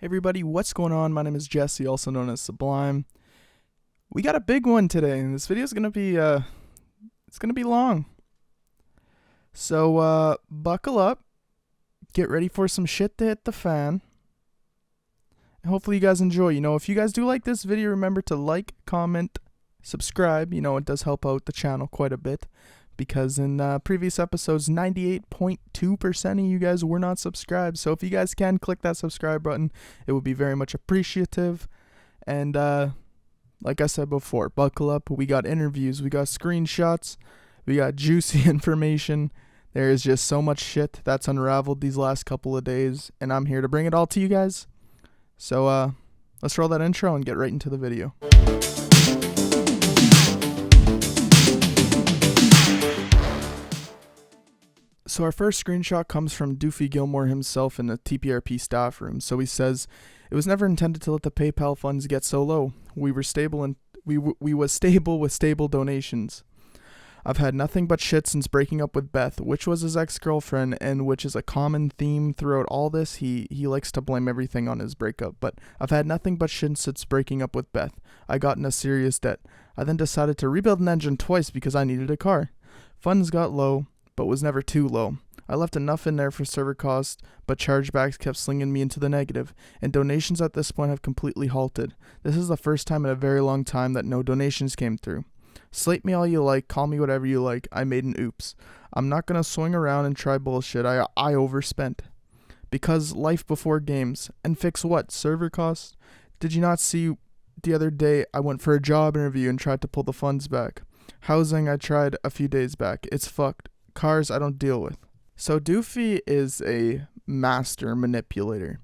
Hey everybody, what's going on? My name is Jesse, also known as Sublime. We got a big one today, and this video is gonna be it's gonna be long. So buckle up, get ready for some shit to hit the fan. And hopefully you guys enjoy. If you guys do like this video, remember to like, comment, subscribe. It does help out the channel quite a bit. Because in previous episodes, 98.2% of you guys were not subscribed. So if you guys can click that subscribe button, it would be very much appreciative. And like I said before, buckle up. We got interviews, we got screenshots, we got juicy information. There is just so much shit that's unraveled these last couple of days, and I'm here to bring it all to you guys. So let's roll that intro and get right into the video. So our first screenshot comes from Doofy Gilmore himself in the TPRP staff room. So he says, "It was never intended to let the PayPal funds get so low. We were stable and we was stable with stable donations. I've had nothing but shit since breaking up with Beth, which was his ex-girlfriend, and which is a common theme throughout all this. He likes to blame everything on his breakup, but I've had nothing but shit since breaking up with Beth. I got in a serious debt. I then decided to rebuild an engine twice because I needed a car. Funds got low, but was never too low. I left enough in there for server costs, but chargebacks kept slinging me into the negative, and donations at this point have completely halted. This is the first time in a very long time that no donations came through. Slate me all you like, call me whatever you like, I made an oops. I'm not gonna swing around and try bullshit, I overspent. Because life before games. And fix what? Server costs? Did you not see the other day I went for a job interview and tried to pull the funds back? Housing I tried a few days back. It's fucked. Cars I don't deal with." So Doofy is a master manipulator.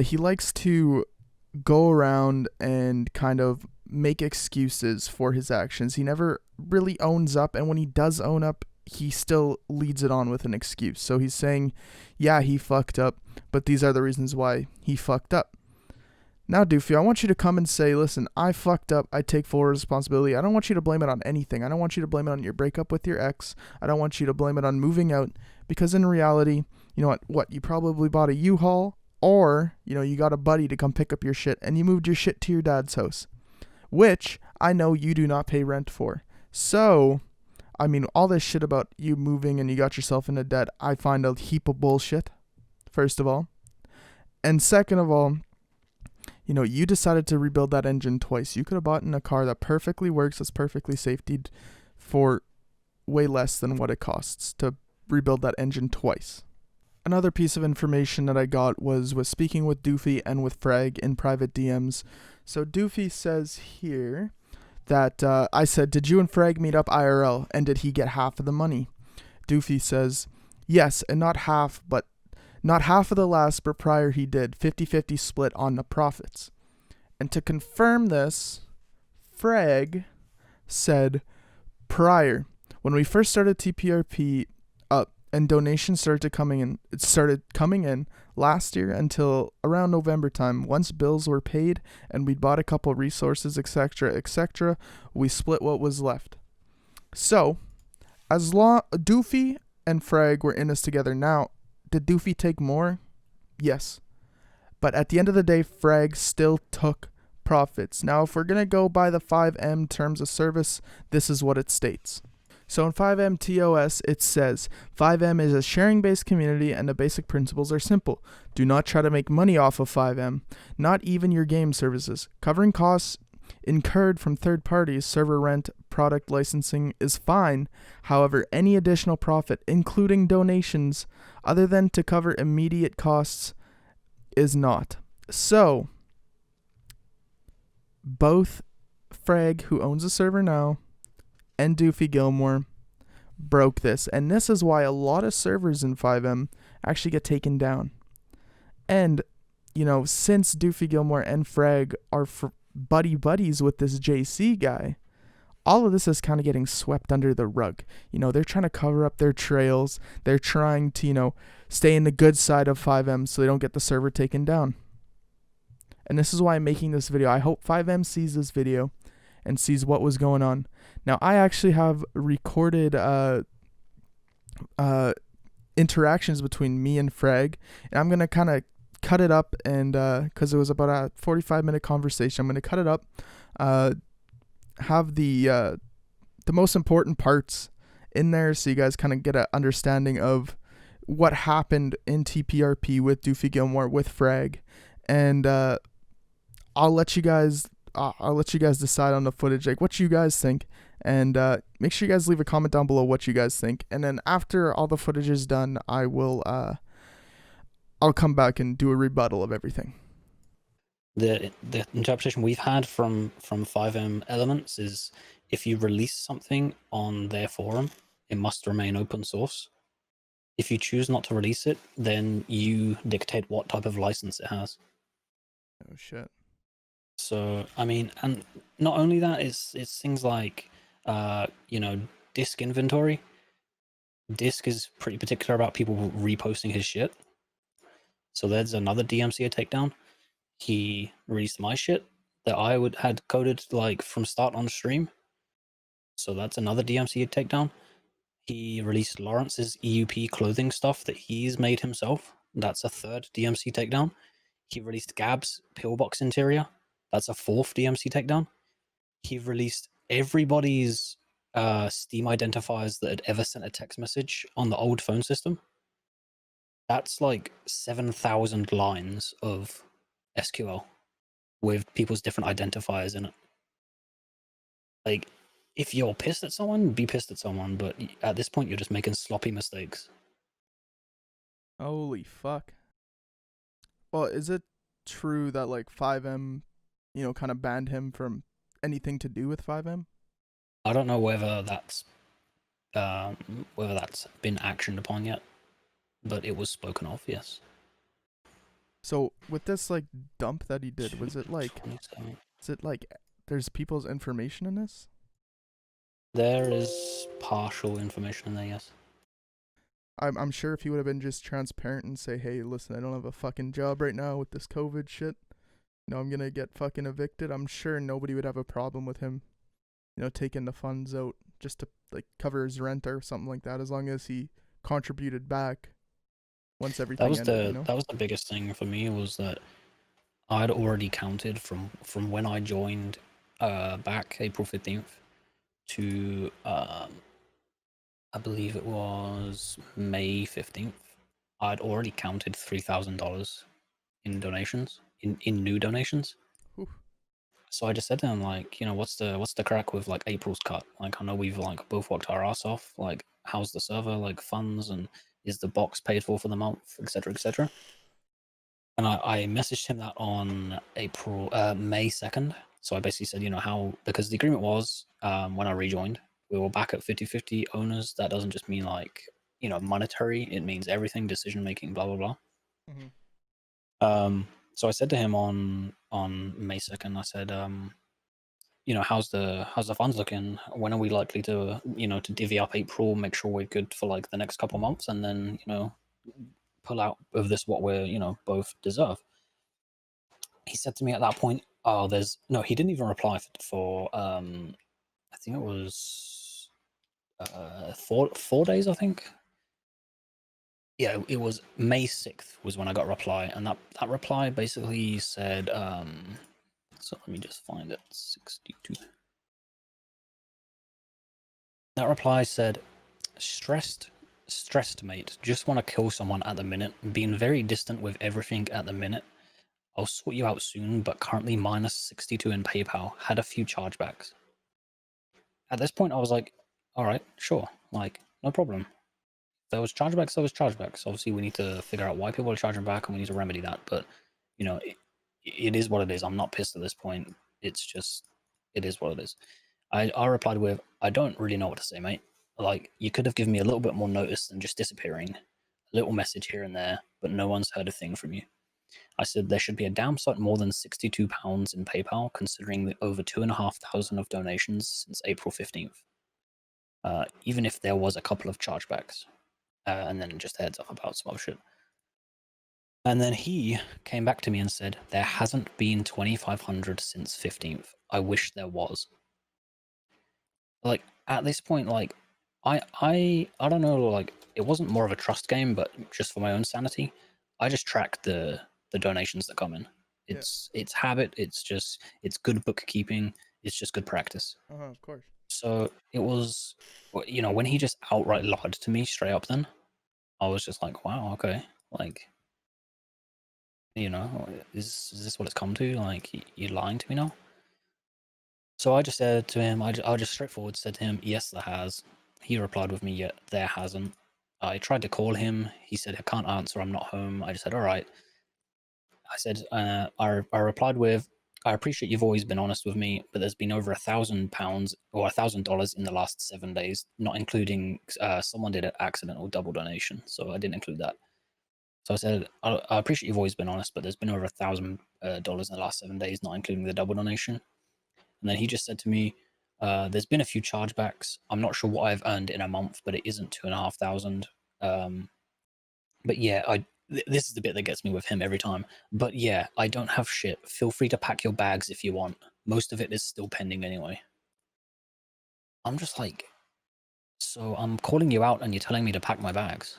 He likes to go around and kind of make excuses for his actions. He never really owns up, and when he does own up, he still leads it on with an excuse. So he's saying, yeah, he fucked up, but these are the reasons why he fucked up. Now, Doofy, I want you to come and say, listen, I fucked up. I take full responsibility. I don't want you to blame it on anything. I don't want you to blame it on your breakup with your ex. I don't want you to blame it on moving out, because in reality, you know what? You probably bought a U-Haul, or, you got a buddy to come pick up your shit, and you moved your shit to your dad's house, which I know you do not pay rent for. So, all this shit about you moving and you got yourself into debt, I find a heap of bullshit, first of all. And second of all, you decided to rebuild that engine twice. You could have bought in a car that perfectly works, that's perfectly safetied, for way less than what it costs to rebuild that engine twice. Another piece of information that I got was speaking with Doofy and with Frag in private DMs. So Doofy says here that I said, "Did you and Frag meet up IRL, and did he get half of the money?" Doofy says, "Yes, and not half of the last, but prior he did. 50-50 split on the profits." And to confirm this, Frag said, "Prior, when we first started TPRP up and donations started coming in last year until around November time, once bills were paid and we'd bought a couple resources, etc., we split what was left. So, as long Doofy and Frag were in this together. Now, did Doofy take more? Yes. But at the end of the day, Frag still took profits. Now, if we're going to go by the 5M terms of service, this is what it states. So in 5M TOS, it says, 5M is a sharing-based community and the basic principles are simple. Do not try to make money off of 5M, not even your game services. Covering costs incurred from third parties, server rent, product licensing is fine. However, any additional profit, including donations, other than to cover immediate costs, is not." So, both Frag, who owns the server now, and Doofy Gilmore broke this. And this is why a lot of servers in 5M actually get taken down. And, since Doofy Gilmore and Frag are buddies with this JC guy, all of this is kind of getting swept under the rug. They're trying to cover up their trails. They're trying to, stay in the good side of 5M so they don't get the server taken down. And this is why I'm making this video. I hope 5M sees this video and sees what was going on. Now, I actually have recorded interactions between me and Frag, and I'm going to kind of cut it up, and because it was about a 45-minute conversation, I'm gonna cut it up, uh, have the most important parts in there, so you guys kind of get an understanding of what happened in TPRP with Doofy Gilmore with Frag, and I'll let you guys decide on the footage, like what you guys think, and make sure you guys leave a comment down below what you guys think, and then after all the footage is done, I'll come back and do a rebuttal of everything. The interpretation we've had from 5M Elements is if you release something on their forum, it must remain open source. If you choose not to release it, then you dictate what type of license it has. Oh shit. So I mean, and not only that, it's things like you know, disk inventory. Disk is pretty particular about people reposting his shit. So there's another DMCA takedown. He released my shit that I had coded like from start on stream. So that's another DMCA takedown. He released Lawrence's EUP clothing stuff that he's made himself. That's a third DMC takedown. He released Gab's pillbox interior. That's a fourth DMC takedown. He released everybody's Steam identifiers that had ever sent a text message on the old phone system. That's like 7,000 lines of SQL with people's different identifiers in it. Like, if you're pissed at someone, be pissed at someone, but at this point, you're just making sloppy mistakes. Holy fuck. Well, is it true that like 5M, kind of banned him from anything to do with 5M? I don't know whether that's been actioned upon yet, but it was spoken of, yes. So with this like dump that he did, was it like, is it like there's people's information in this? There is partial information in there, yes. I'm sure if he would have been just transparent and say, hey, listen, I don't have a fucking job right now with this COVID shit. I'm gonna get fucking evicted. I'm sure nobody would have a problem with him, taking the funds out just to like cover his rent or something like that, as long as he contributed back once everything ended. That was the biggest thing for me, was that I'd already counted from when I joined back April 15th to I believe it was May 15th. I'd already counted $3,000 in donations, in new donations. Whew. So I just said to him, like, what's the crack with like April's cut? Like, I know we've like both worked our ass off. Like, how's the server, like funds, and is the box paid for the month, etc., etc. And I messaged him that on May 2nd. So I basically said, how, because the agreement was, when I rejoined, we were back at 50-50 owners. That doesn't just mean like, monetary. It means everything, decision making, blah blah blah. Mm-hmm. So I said to him on May 2nd, I said, how's the funds looking? When are we likely to, to divvy up April, make sure we're good for like the next couple months, and then, pull out of this what we're, both deserve. He said to me at that point, oh, he didn't even reply for I think it was 4 days, I think. Yeah, it was May 6th was when I got a reply, and that reply basically said, so let me just find it, 62. That reply said, stressed mate, just want to kill someone at the minute, being very distant with everything at the minute. I'll sort you out soon, but currently minus 62 in PayPal, had a few chargebacks. At this point, I was like, all right, sure, like, no problem. There was chargebacks. Obviously, we need to figure out why people are charging back, and we need to remedy that. But, it is what it is. I'm not pissed at this point. It's just, it is what it is. I replied with, I don't really know what to say, mate. Like, you could have given me a little bit more notice than just disappearing. A little message here and there, but no one's heard a thing from you. I said there should be a damn sight more than £62 in PayPal, considering the over 2,500 of donations since April 15th. Even if there was a couple of chargebacks. And then just a heads up about some other shit. And then he came back to me and said, there hasn't been 2,500 since 15th. I wish there was. Like, at this point, like, I don't know, like, it wasn't more of a trust game, but just for my own sanity, I just tracked the the donations that come in. Yeah. It's habit. It's good bookkeeping. It's just good practice. Of course. So it was, when he just outright lied to me straight up, then I was just like, wow, okay, like, is this what it's come to? Like, you're lying to me now? So I just said to him, I just straightforward said to him, yes, there has. He replied with me, yeah, there hasn't. I tried to call him. He said, I can't answer. I'm not home. I just said, all right. I said, I replied with, I appreciate you've always been honest with me, but there's been over £1,000 or $1,000 in the last 7 days, not including someone did an accidental double donation. So I didn't include that. So I said, I appreciate you've always been honest, but there's been over $1,000 in the last 7 days, not including the double donation. And then he just said to me, there's been a few chargebacks. I'm not sure what I've earned in a month, but it isn't 2,500. But yeah, this is the bit that gets me with him every time. But yeah, I don't have shit. Feel free to pack your bags if you want. Most of it is still pending anyway. I'm just like, so I'm calling you out and you're telling me to pack my bags.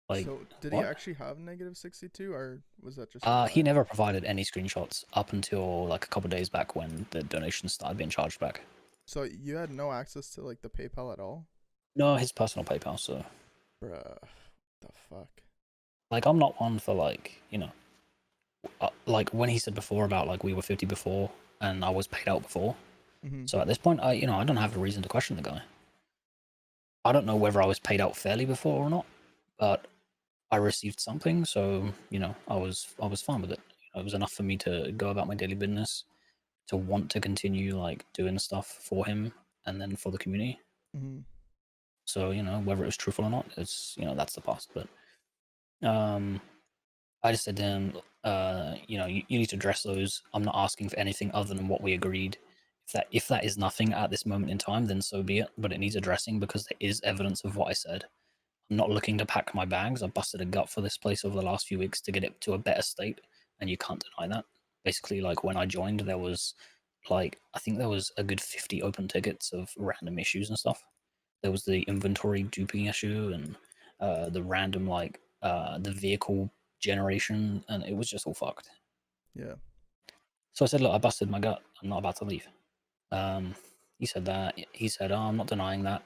Like, So did he what? actually have -62, or was that just a lie? He never provided any screenshots up until like a couple days back when the donations started being charged back. So you had no access to like the PayPal at all? No, his personal PayPal. So, Bruh, the fuck? like, I'm not one for like, like when he said before about like we were 50 before and I was paid out before. Mm-hmm. So at this point, I don't have a reason to question the guy. I don't know whether I was paid out fairly before or not, but I received something, so I was fine with it. It was enough for me to go about my daily business, to want to continue like doing stuff for him and then for the community. Mm-hmm. So whether it was truthful or not, it's that's the past. But I just said to him, you need to address those. I'm not asking for anything other than what we agreed. If that is nothing at this moment in time, then so be it. But it needs addressing because there is evidence of what I said. I'm not looking to pack my bags. I busted a gut for this place over the last few weeks to get it to a better state, and you can't deny that. Basically, like when I joined, there was I think there was a good 50 open tickets of random issues and stuff. There was the inventory duping issue and the random the vehicle generation, and it was just all fucked. Yeah. So I said, look, I busted my gut. I'm not about to leave. He said that. He said, oh, I'm not denying that.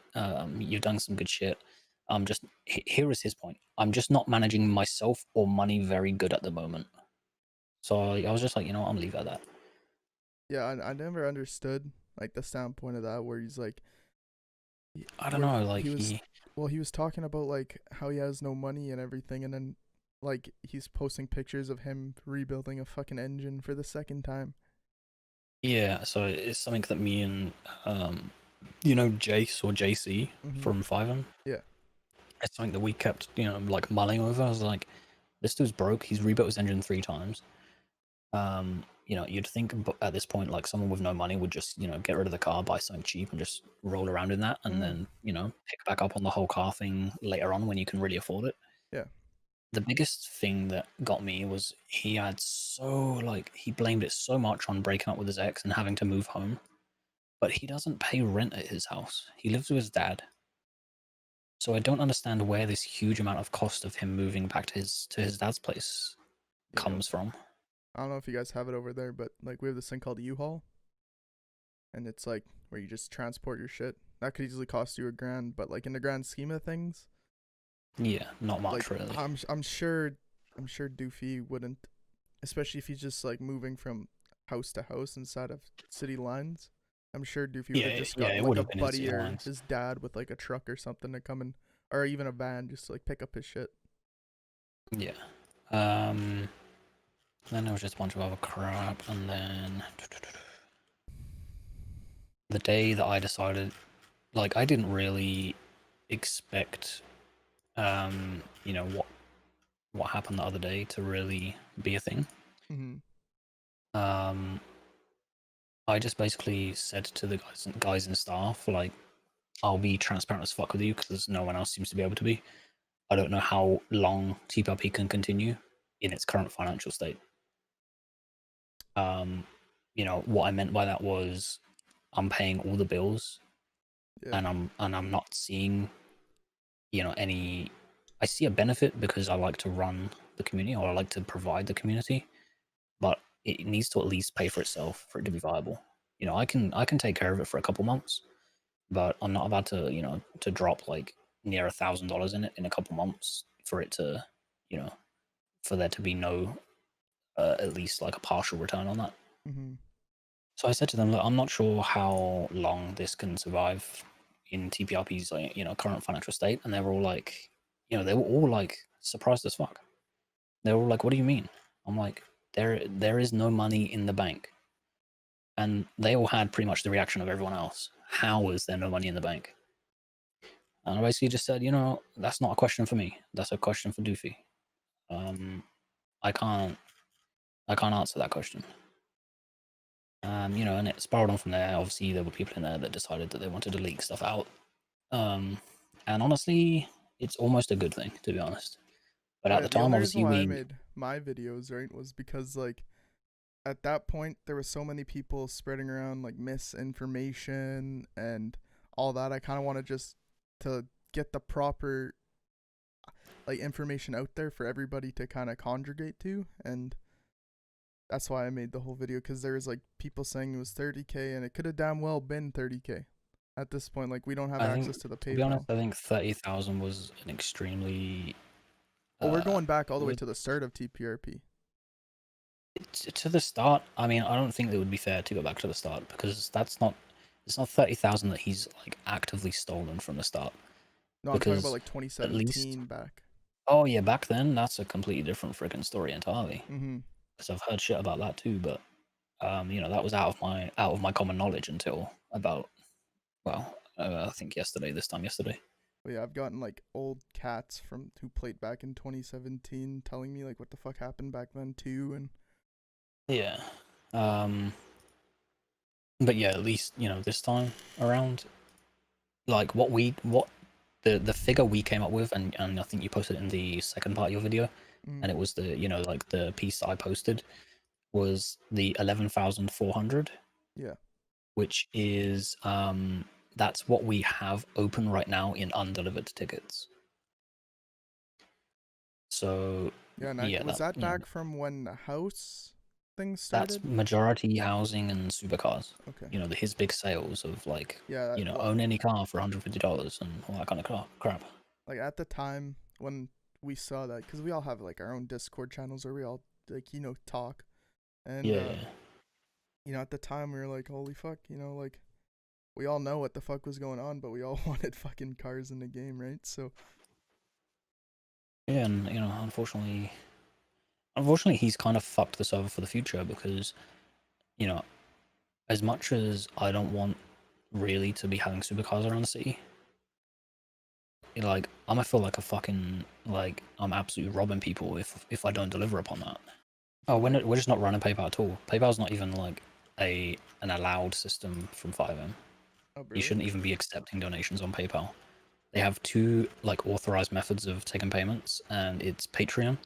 You've done some good shit. Here is his point. I'm just not managing myself or money very good at the moment. So I was just like, I'm gonna leave it at that. Yeah, I never understood like the standpoint of that, where he's like, I don't where know, like he was, well, he was talking about like how he has no money and everything, and then like he's posting pictures of him rebuilding a fucking engine for the second time. yeah. So it's something that me and Jace or JC Mm-hmm. from Five. Yeah. It's something that we kept, like mulling over. I was like, this dude's broke. He's rebuilt his engine 3 times. You'd think at this point, like someone with no money would just, get rid of the car, buy something cheap, and just roll around in that, and Mm-hmm. then, pick back up on the whole car thing later on when you can really afford it. Yeah. The biggest thing that got me was he blamed it so much on breaking up with his ex and having to move home, but he doesn't pay rent at his house. He lives with his dad. So I don't understand where this huge amount of cost of him moving back to his dad's place Yeah. comes from. I don't know if you guys have it over there, but like we have this thing called U-Haul, and it's like where you just transport your shit. That could easily cost you $1,000, but like in the grand scheme of things, Yeah, not like much really. I'm sure Doofy wouldn't, especially if he's just like moving from house to house inside of city lines. I'm sure Doofy would have Yeah, just yeah, gotten it like would a have been in buddy city or lines. his dad with like a truck or something to come in, or even a van just to like pick up his shit. Yeah. Then there was just a bunch of other crap, and then the day that I decided, like, I didn't really expect, what happened the other day to really be a thing. Mm-hmm. Um, I just basically said to the guys in staff, like, I'll be transparent as fuck with you because no one else seems to be able to be. I don't know how long TPRP can continue in its current financial state. Um, what I meant by that was I'm paying all the bills, Yeah. and I'm not seeing, any. I see a benefit because I like to run the community, or I like to provide the community, but it needs to at least pay for itself for it to be viable. You know, I can take care of it for a couple months, but I'm not about to, you know, to drop like near $1,000 in it in a couple months for it to, you know, for there to be no at least like a partial return on that. Mm-hmm. So I said to them, look, I'm not sure how long this can survive in TPRP's like, you know, current financial state, and they were all like, you know, they were all like surprised as fuck. They were all like, what do you mean? I'm like, there is no money in the bank. And they all had pretty much the reaction of everyone else. How is there no money in the bank? And I basically just said, you know, that's not a question for me. That's a question for Doofy. Um, I can't, I can't answer that question. You know, and it spiraled on from there. Obviously, there were people in there that decided that they wanted to leak stuff out. And honestly, it's almost a good thing, to be honest. But Oh at yeah, the the time, only reason obviously, why I we, made my videos, right, was because like at that point there was so many people spreading around like misinformation and all that. I kind of wanted just to get the proper like information out there for everybody to kind of congregate to, and that's why I made the whole video, because there was like people saying it was 30K and it could have damn well been 30K at this point. Like we don't have I think, access to the to be honest, PayPal. I think 30,000 was an extremely, Well, we're going back all it the way was to the start of TPRP. to the start. I mean, I don't think it would be fair to go back to the start because that's not, it's not 30,000 that he's like actively stolen from the start. No, I'm talking about Because like at least, 2017 back. oh yeah, back then that's a completely different freaking story entirely. Mm-hmm. Because I've heard shit about that too, but you know, that was out of my common knowledge until about, well, I think yesterday, this time yesterday. But yeah, I've gotten like old cats from who played back in 2017 telling me like what the fuck happened back then too, and Yeah. Um, but yeah, at least, you know, this time around, like what the figure we came up with, and I think you posted it in the second part of your video, mm, and it was the, you know, like the piece I posted was the 11,400, yeah, which is that's what we have open right now in undelivered tickets. So yeah. And yeah, was that, that you know, back from when the house thing that's started? majority housing and supercars. Okay, You know, his big sales of like, yeah. you know, Well, own any car for $150 and all that kind of crap. like at the time when we saw that, because we all have like our own Discord channels where we all like talk, and Yeah, at the time we were like, holy fuck, like we all know what the fuck was going on, but we all wanted fucking cars in the game, right? So yeah, and you know, unfortunately, he's kind of fucked the server for the future because, you know, as much as I don't want really to be having supercars around the city, like I'm gonna feel like a fucking, like I'm absolutely robbing people if I don't deliver upon that. Oh, like, we're just not running PayPal at all. PayPal's not even like an allowed system from 5M. oh You really? shouldn't even be accepting donations on PayPal. They have two like authorized methods of taking payments, and it's Patreon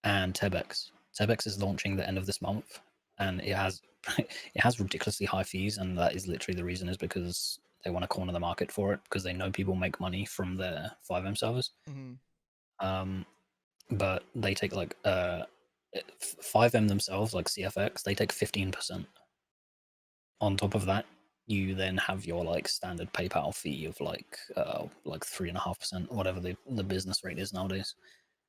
and Tebex. Tebex is launching the end of this month, and it has it has ridiculously high fees, and that is literally the reason is because they want to corner the market for it because they know people make money from their 5M servers. Mm-hmm. Um, but they take like 5M themselves, like CFX, they take 15%. On top of that, you then have your like standard PayPal fee of like 3.5%, whatever the business rate is nowadays.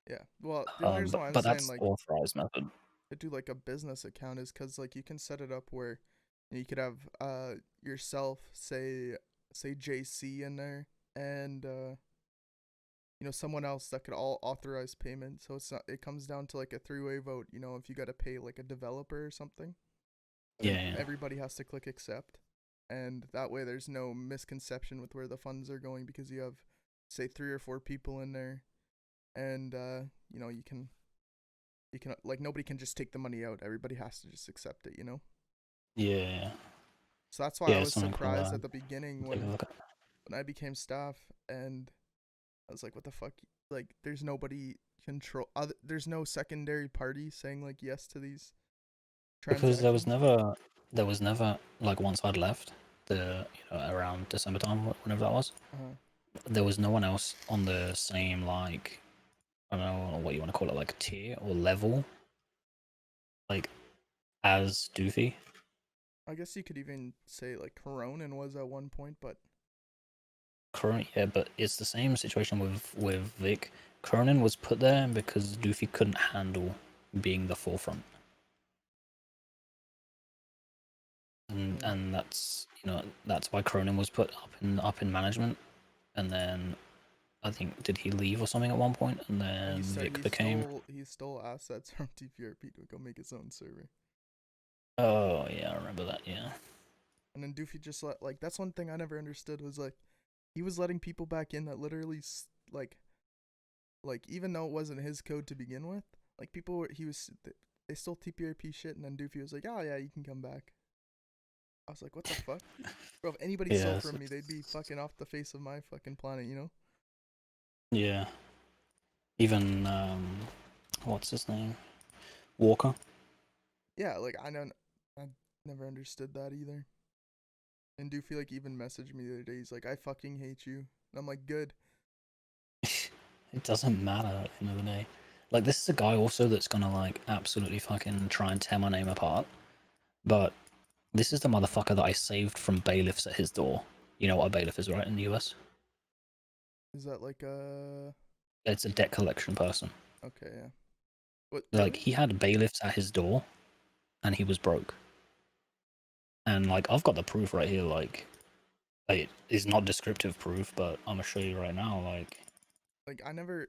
Yeah. Well, the only reason But why I'm but saying that's like authorized method. to do like a business account is because like you can set it up where you could have yourself, say JC in there, and someone else that could all authorize payment. So it comes down to like a three-way vote. If you got to pay like a developer or something, then Yeah, everybody has to click accept, and that way there's no misconception with where the funds are going, because you have say three or four people in there, and you can like nobody can just take the money out. Everybody has to just accept it. yeah, So that's why I yeah. was It's something surprised at the beginning take a when look at. I became staff, and I was like, what the fuck? Like there's nobody there's no secondary party saying like yes to these Because transactions. there was never like once I'd left the, you know, around December time, whenever that was, Uh-huh. there was no one else on the same like I don't know what you want to call it, like tier or level, like as Doofy. I guess you could even say like Coronin was at one point, but Current, yeah, but it's the same situation with Vic. Cronin was put there because Doofy couldn't handle being the forefront, yeah. and that's that's why Cronin was put up in management, and then I think did he leave or something at one point, and then Vic became. He stole assets from TPRP to go make his own server. Oh yeah, I remember that. Yeah. And then Doofy just like that's one thing I never understood was like he was letting people back in that literally like even though it wasn't his code to begin with, like people were they stole TPRP shit and then Doofy was like, "Oh yeah, you can come back." I was like, "What the fuck?" Bro, if anybody stole Yeah. from me, they'd be fucking off the face of my fucking planet, you know? Yeah. Even what's his name? Walker. Yeah, like I never understood that either. And Doofy like even messaged me the other day. He's like, "I fucking hate you." And I'm like, "Good." It doesn't matter at the end of the day. Like this is a guy also that's gonna like absolutely fucking try and tear my name apart. But this is the motherfucker that I saved from bailiffs at his door. You know what a bailiff is, right? In the US, Is that like it's a debt collection person. okay, yeah. What Like really? he had bailiffs at his door, and he was broke. And like I've got the proof right here. Like it is not descriptive proof, but I'm gonna show you right now. Like Like I never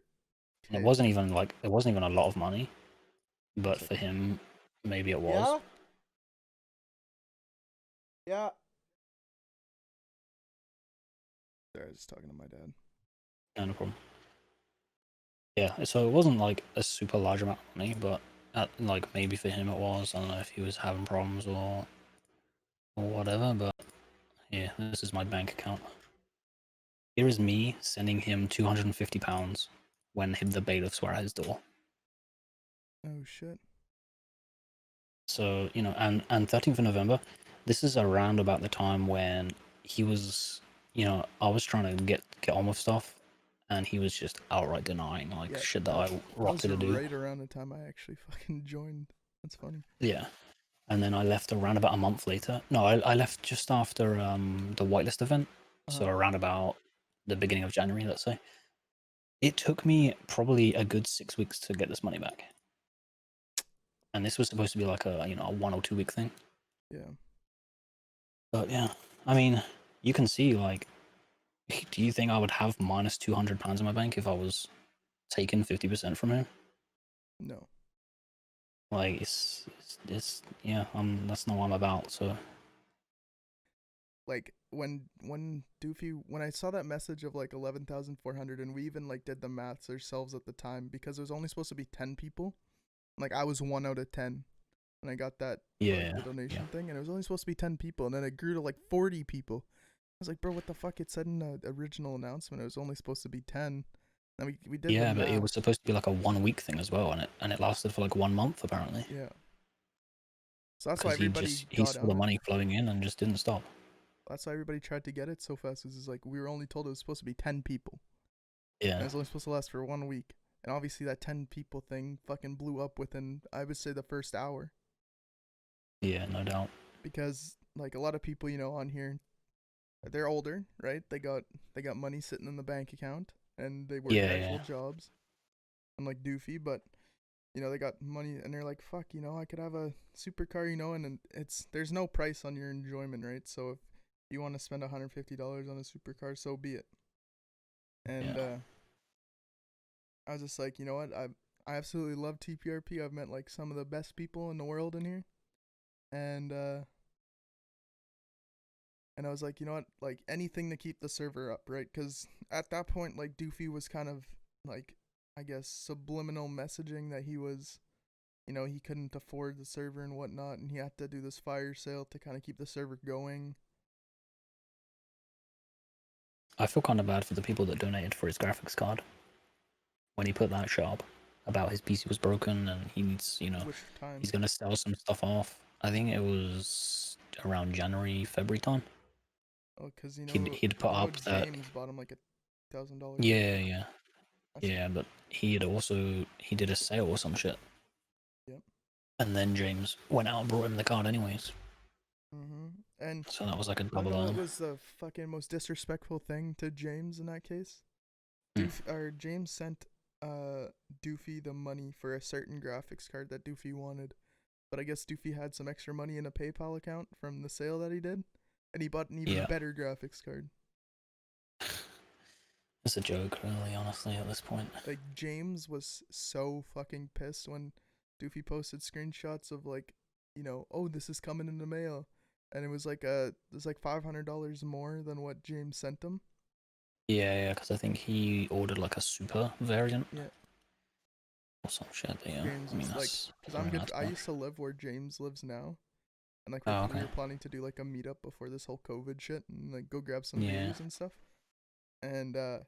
and it okay. wasn't even like it wasn't even a lot of money, One but for second. him, maybe it was. Yeah? Yeah. Sorry, I was just talking to my dad. No problem. Yeah, so it wasn't like a super large amount of money, but like maybe for him it was. I don't know if he was having problems or whatever. But yeah, this is my bank account. Here is me sending him £250 when the bailiffs were at his door. Oh shit. So and 13th of November, this is around about the time when he was, I was trying to get on with stuff, and he was just outright denying like Yeah, shit that that I that was wanted to do. right around the time I actually fucking joined. That's funny. Yeah, and then I left around about a month later. No, I left just after the whitelist event, Uh-huh. so around about the beginning of January, let's say. It took me probably a good 6 weeks to get this money back, and this was supposed to be like a 1 or 2 week thing. Yeah. But yeah, I mean, you can see like, do you think I would have minus £200 in my bank if I was taking 50% from him? No. Like it's yeah, that's not what I'm about. So Like when Doofy when I saw that message of like 11,400 and we even like did the maths ourselves at the time because it was only supposed to be 10 people. Like I was 1 out of 10 and I got that like yeah, the yeah, donation thing and it was only supposed to be 10 people and then it grew to like 40 people. I was like, "Bro, what the fuck? It said in the original announcement it was only supposed to be 10." And we did the yeah. But it was math. supposed to be like a 1 week thing as well, and it lasted for like 1 month apparently, Yeah. So that's why because everybody he got saw on the it. money flowing in and just didn't stop. That's why everybody tried to get it so fast. Is like we were only told it was supposed to be 10 people. And Yeah, it was only supposed to last for 1 week. And obviously that 10 people thing fucking blew up within I would say the first hour yeah, no doubt. because like a lot of people, on here, they're older, right? They got money sitting in the bank account and they work Yeah, actual yeah, jobs. Unlike Doofy, but they got money and they're like, "Fuck, I could have a supercar, and it's there's no price on your enjoyment, right? So if you want to spend $150 on a supercar, so be it." And yeah. I was just like, you know what? I absolutely love TPRP. I've met like some of the best people in the world in here, and I was like, you know what? Like anything to keep the server up, right? Because at that point, like Doofy was kind of like, I guess, subliminal messaging that he was, he couldn't afford the server and whatnot, and he had to do this fire sale to kind of keep the server going. I feel kind of bad for the people that donated for his graphics card when he put that shit up about his PC was broken and he needs, Which time? he's gonna sell some stuff off. I think it was around January, February time. Oh, cause He'd put up that. James bought him like $1,000 Yeah, server. yeah. Yeah, but he did a sale or some shit, Yep. and then James went out and brought him the card anyways. And So that was like a you wanna double know what earn. was the fucking most disrespectful thing to James in that case? Hmm. James sent Doofy the money for a certain graphics card that Doofy wanted, but I guess Doofy had some extra money in a PayPal account from the sale that he did, and he bought an even Yeah, better graphics card. it's a joke, really. Honestly, at this point. Like James was so fucking pissed when Doofy posted screenshots of like, oh, this is coming in the mail, and it was like $500 more than what James sent him. Yeah, because I think he ordered like a super variant Yeah, or some shit. But yeah, James I mean is like, that's cause here I'm and good. that's I much. used to live where James lives now, and like Oh, we okay. were planning to do like a meetup before this whole COVID shit, and like go grab some Yeah, beers and stuff. And I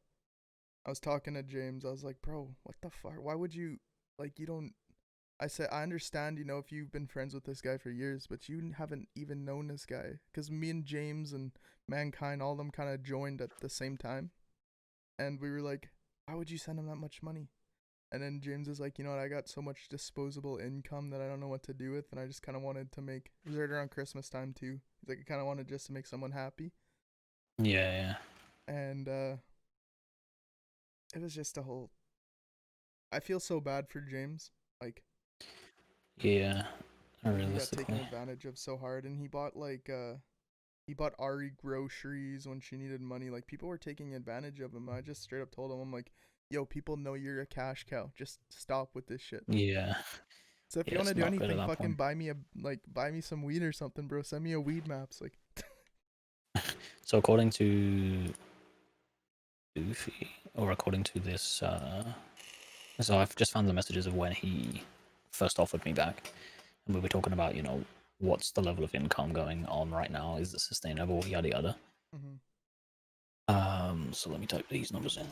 was talking to James. I was like, bro, what the fuck? Why would you like? You don't. I said, I understand, if you've been friends with this guy for years, but you haven't even known this guy. Because me and James and Mankind, all of them kind of joined at the same time. And we were like, why would you send him that much money? And then James is like, you know what, I got so much disposable income that I don't know what to do with. And I just kind of wanted to make, it was right around Christmas time too. He's like, I kind of wanted just to make someone happy. yeah, And it was just a whole, I feel so bad for James. Like, yeah. he got taken Realistically, advantage of so hard. And he bought Ari groceries when she needed money. Like, people were taking advantage of him. I just straight up told him, I'm like, yo, people know you're a cash cow. Just stop with this shit. yeah, So if yeah. you want to It's do not good at anything, that fucking point. buy me some weed or something, bro. Send me a weed maps. Like, So according to Goofy, or according to this, so I've just found the messages of when he first offered me back, and we were talking about, what's the level of income going on right now? Is it sustainable? Yada yada. mm-hmm. So let me type these numbers in.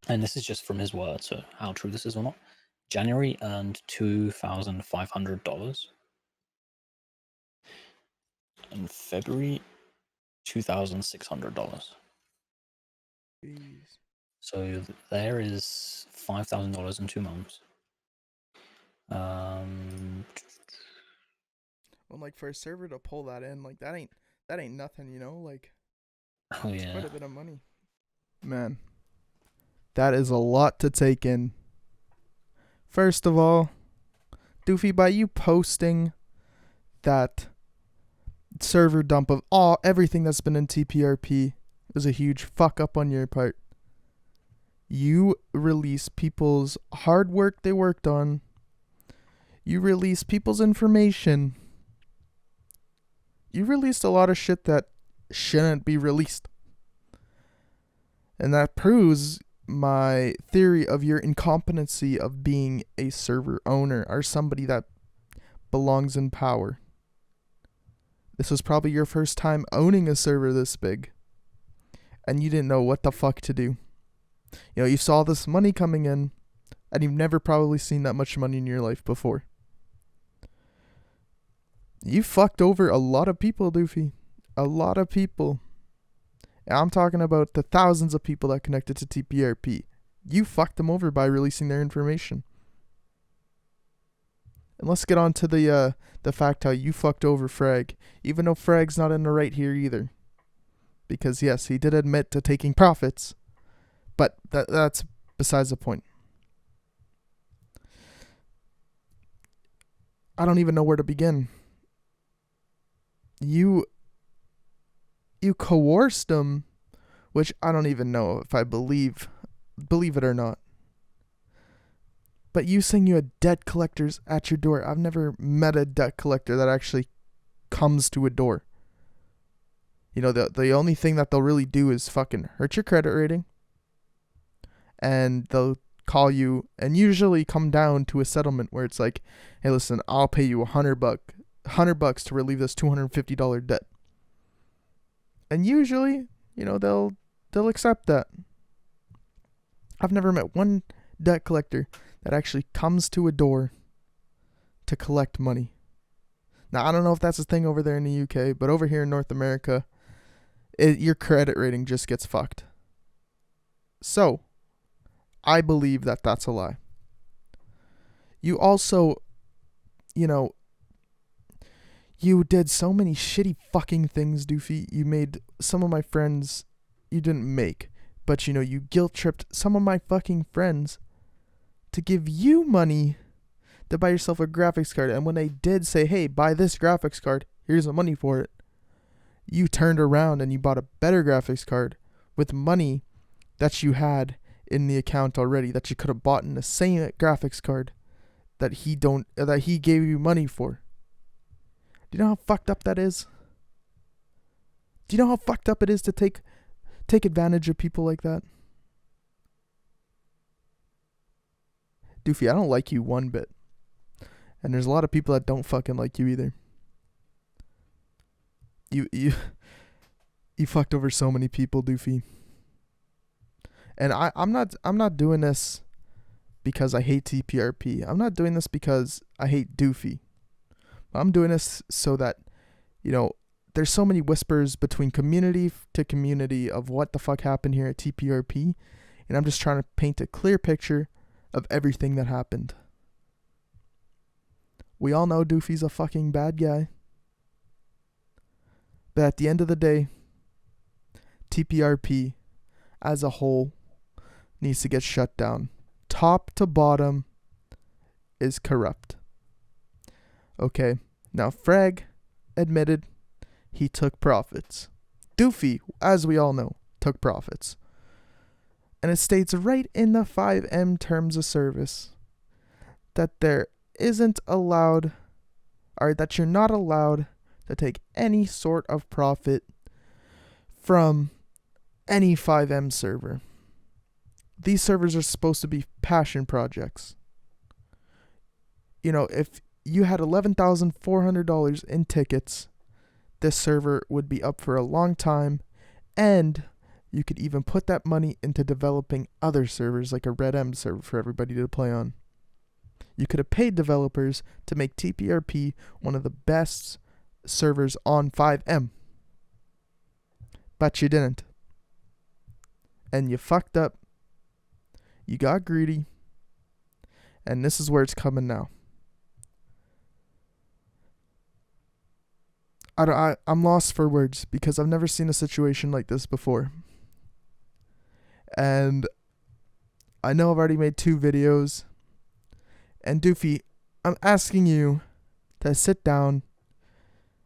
And this is just from his word, so how true this is or not. January earned $2,500, and February $2,600. Jeez. So there is $5,000 in 2 months. Um, Well, like for a server to pull that in, like that ain't nothing, Like, oh it's quite yeah, a bit of money. Man, that is a lot to take in. First of all, Doofy, by you posting that server dump of everything that's been in TPRP was a huge fuck up on your part. You release people's hard work they worked on. You release people's information. You released a lot of shit that shouldn't be released. And that proves my theory of your incompetency of being a server owner or somebody that belongs in power. This was probably your first time owning a server this big, and you didn't know what the fuck to do. You saw this money coming in, and you've never probably seen that much money in your life before. You fucked over a lot of people, Doofy. A lot of people. And I'm talking about the thousands of people that connected to TPRP. You fucked them over by releasing their information. And let's get on to the fact how you fucked over Frag, even though Frag's not in the right here either. Because yes, he did admit to taking profits, but that's besides the point. I don't even know where to begin. You coerced him, which I don't even know if I believe it or not. But you saying you had debt collectors at your door. I've never met a debt collector that actually comes to a door. The only thing that they'll really do is fucking hurt your credit rating. And they'll call you and usually come down to a settlement where it's like, hey, listen, I'll pay you $100 to relieve this $250 debt. And usually, they'll accept that. I've never met one debt collector that actually comes to a door to collect money. Now, I don't know if that's a thing over there in the UK, but over here in North America, your credit rating just gets fucked. So, I believe that that's a lie. You also, you know, you did so many shitty fucking things, Doofy. You made some of my friends, you didn't make, but you guilt tripped some of my fucking friends to give you money to buy yourself a graphics card. And when they did say, hey, buy this graphics card, here's the money for it, you turned around and you bought a better graphics card with money that you had in the account already, that you could have bought in the same graphics card that he gave you money for. Do you know how fucked up that is? Do you know how fucked up it is to take advantage of people like that? Doofy, I don't like you one bit. And there's a lot of people that don't fucking like you either. You fucked over so many people, Doofy. And I'm not doing this because I hate TPRP. I'm not doing this because I hate Doofy. I'm doing this so that, there's so many whispers between community to community of what the fuck happened here at TPRP. And I'm just trying to paint a clear picture of everything that happened. We all know Doofy's a fucking bad guy. But at the end of the day, TPRP as a whole needs to get shut down. Top to bottom is corrupt. Okay, now Frag admitted he took profits. Doofy, as we all know, took profits. And it states right in the 5M terms of service that there isn't allowed, or that you're not allowed to take any sort of profit from any 5M server. These servers are supposed to be passion projects. If you had $11,400 in tickets, this server would be up for a long time, and you could even put that money into developing other servers like a Red M server for everybody to play on. You could have paid developers to make TPRP one of the best servers on 5M. But you didn't. And you fucked up. You got greedy. And this is where it's coming now. I'm lost for words because I've never seen a situation like this before. And I know I've already made 2 videos. And Doofy, I'm asking you to sit down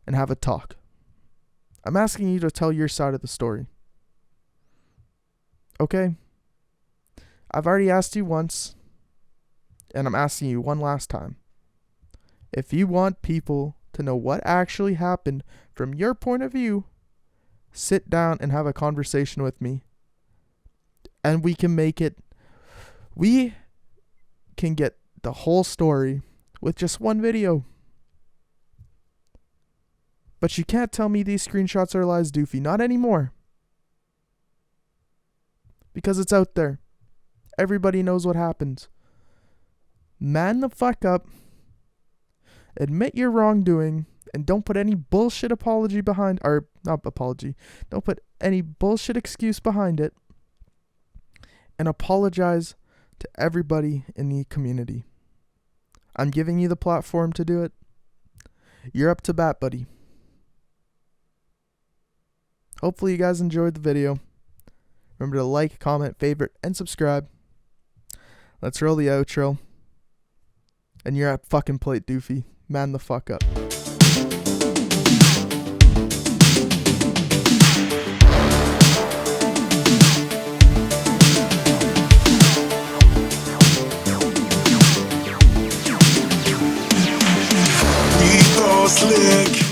and have a talk. I'm asking you to tell your side of the story. Okay? I've already asked you once, and I'm asking you one last time. If you want people to know what actually happened from your point of view, sit down and have a conversation with me. And we can get the whole story with just one video. But you can't tell me these screenshots are lies, Doofy. Not anymore. Because it's out there. Everybody knows what happened. Man the fuck up. Admit your wrongdoing. And don't put any bullshit apology behind... Or, not apology. Don't put any bullshit excuse behind it. And apologize to everybody in the community. I'm giving you the platform to do it. You're up to bat, buddy. Hopefully you guys enjoyed the video. Remember to like, comment, favorite, and subscribe. Let's roll the outro. And you're at fucking plate, Doofy. Man the fuck up. We go slick.